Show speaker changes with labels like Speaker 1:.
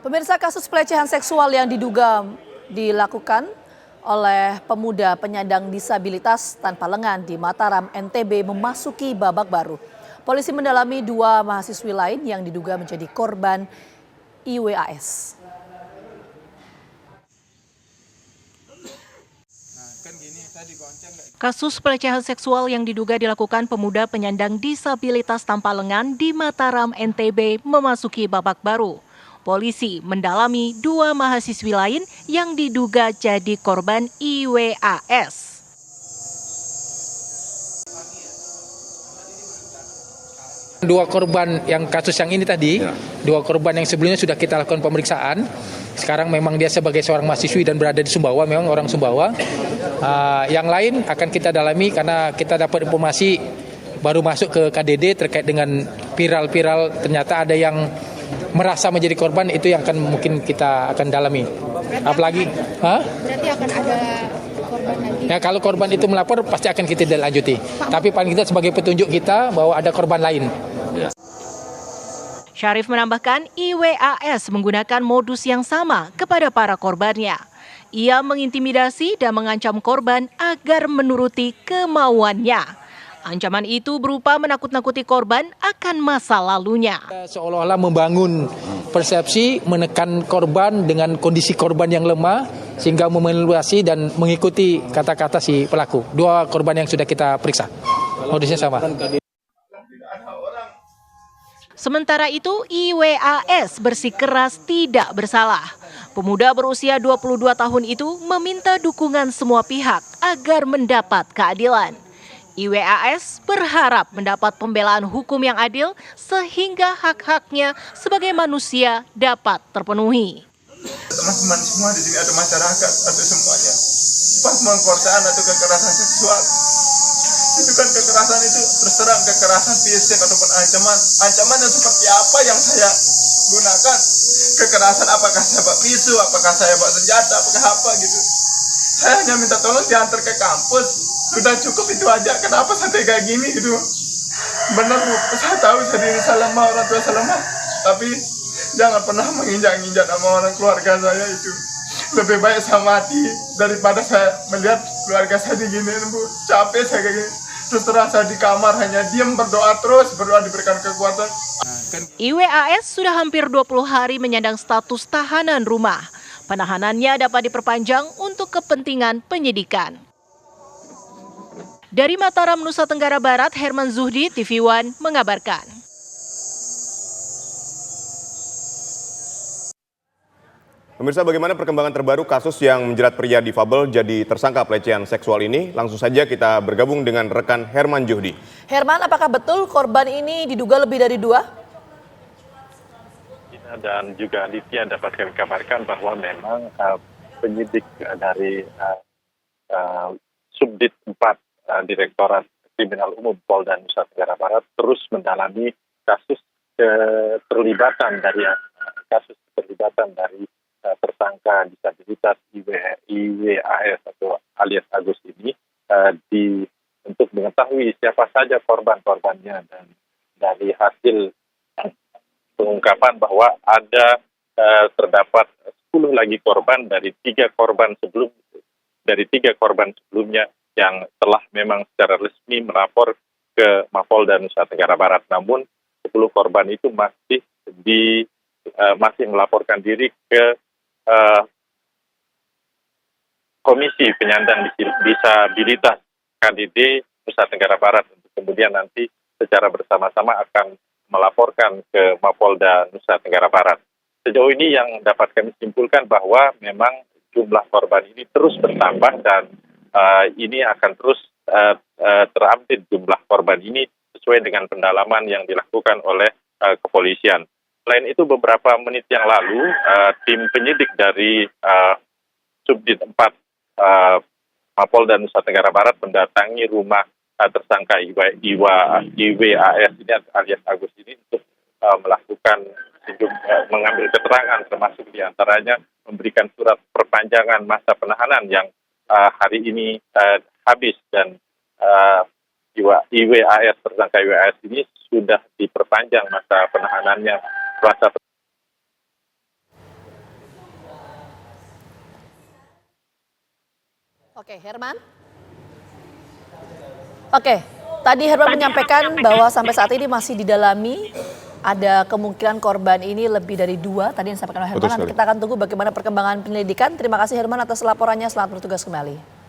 Speaker 1: Pemirsa, kasus pelecehan seksual yang diduga dilakukan oleh pemuda penyandang disabilitas tanpa lengan di Mataram, NTB memasuki babak baru. Polisi mendalami 2 mahasiswi lain yang diduga menjadi korban IWAS.
Speaker 2: Kasus pelecehan seksual yang diduga dilakukan pemuda penyandang disabilitas tanpa lengan di Mataram, NTB memasuki babak baru. Polisi mendalami 2 mahasiswi lain yang diduga jadi korban IWAS.
Speaker 3: Dua korban yang kasus yang ini tadi, dua korban yang sebelumnya sudah kita lakukan pemeriksaan. Sekarang memang dia sebagai seorang mahasiswi dan berada di Sumbawa, memang orang Sumbawa. Yang lain akan kita dalami karena kita dapat informasi baru masuk ke KDD terkait dengan viral-viral, ternyata ada yang merasa menjadi korban, itu yang akan mungkin kita akan dalami. Apalagi,
Speaker 4: berarti akan ada korban lagi.
Speaker 3: Ya, kalau korban itu melapor pasti akan kita lanjuti. Tapi paling kita sebagai petunjuk kita bahwa ada korban lain.
Speaker 2: Syarif menambahkan IWAS menggunakan modus yang sama kepada para korbannya. Ia mengintimidasi dan mengancam korban agar menuruti kemauannya. Ancaman itu berupa menakut-nakuti korban akan masa lalunya.
Speaker 3: Seolah-olah membangun persepsi, menekan korban dengan kondisi korban yang lemah, sehingga memanipulasi dan mengikuti kata-kata si pelaku. 2 korban yang sudah kita periksa, modusnya sama.
Speaker 2: Sementara itu, IWAS bersikeras tidak bersalah. Pemuda berusia 22 tahun itu meminta dukungan semua pihak agar mendapat keadilan. IWAS berharap mendapat pembelaan hukum yang adil sehingga hak-haknya sebagai manusia dapat terpenuhi.
Speaker 5: Teman-teman semua di sini, ada masyarakat, ada semuanya. Pas pengkorsaan atau kekerasan seksual, itu kan kekerasan itu terus terang kekerasan fisik ataupun ancaman. Ancaman yang seperti apa yang saya gunakan? Kekerasan apakah saya bawa pisau, apakah saya bawa senjata, apakah apa gitu. Saya hanya minta tolong diantar ke kampus. Sudah cukup itu aja. Kenapa sampai kayak gini gitu? Benar Bu, saya tahu saya salah lemah, orang tua saya lemah. Tapi jangan pernah menginjak-injak sama orang keluarga saya itu. Lebih baik saya mati daripada saya melihat keluarga saya diginiin Bu. Capek saya kayak gini. Terus terasa di kamar hanya diam berdoa terus, berdoa diberikan kekuatan.
Speaker 2: IWAS sudah hampir 20 hari menyandang status tahanan rumah. Penahanannya dapat diperpanjang untuk kepentingan penyidikan. Dari Mataram, Nusa Tenggara Barat, Herman Zuhdi, TV One mengabarkan.
Speaker 6: Pemirsa, bagaimana perkembangan terbaru kasus yang menjerat pria difabel jadi tersangka pelecehan seksual ini? Langsung saja kita bergabung dengan rekan Herman Zuhdi.
Speaker 1: Herman, apakah betul korban ini diduga lebih dari 2?
Speaker 7: Dan juga Litya dapat kami kabarkan bahwa memang penyidik dari Subdit 4 Direktorat Kriminal Umum Polda Nusa Tenggara Barat terus mendalami kasus keterlibatan dari tersangka disabilitas IWAS atau alias Agus ini untuk mengetahui siapa saja korban-korbannya, dan dari hasil pengungkapan bahwa ada terdapat 10 lagi korban dari 3 korban sebelumnya yang telah memang secara resmi melapor ke Mapolda Nusa Tenggara Barat. Namun 10 korban itu masih melaporkan diri ke Komisi Penyandang Disabilitas KDD Nusa Tenggara Barat, untuk kemudian nanti secara bersama-sama akan melaporkan ke Mapolda Nusa Tenggara Barat. Sejauh ini yang dapat kami simpulkan bahwa memang jumlah korban ini terus bertambah, dan ini akan terus terupdate jumlah korban ini sesuai dengan pendalaman yang dilakukan oleh kepolisian. Selain itu, beberapa menit yang lalu, tim penyidik dari Subdit 4 Mapolda Nusa Tenggara Barat mendatangi rumah tersangka IWAS ini alias Agus ini untuk melakukan mengambil keterangan, termasuk diantaranya memberikan surat perpanjangan masa penahanan yang hari ini habis, dan tersangka IWAS ini sudah diperpanjang masa penahanannya.
Speaker 1: Oke, Herman. Oke, tadi Herman menyampaikan bahwa sampai saat ini masih didalami, ada kemungkinan korban ini lebih dari 2. Tadi yang disampaikan oleh
Speaker 6: Betul
Speaker 1: Herman. Nanti
Speaker 6: sekali.
Speaker 1: kita akan tunggu bagaimana perkembangan penyelidikan. Terima kasih Herman atas laporannya. Selamat bertugas kembali.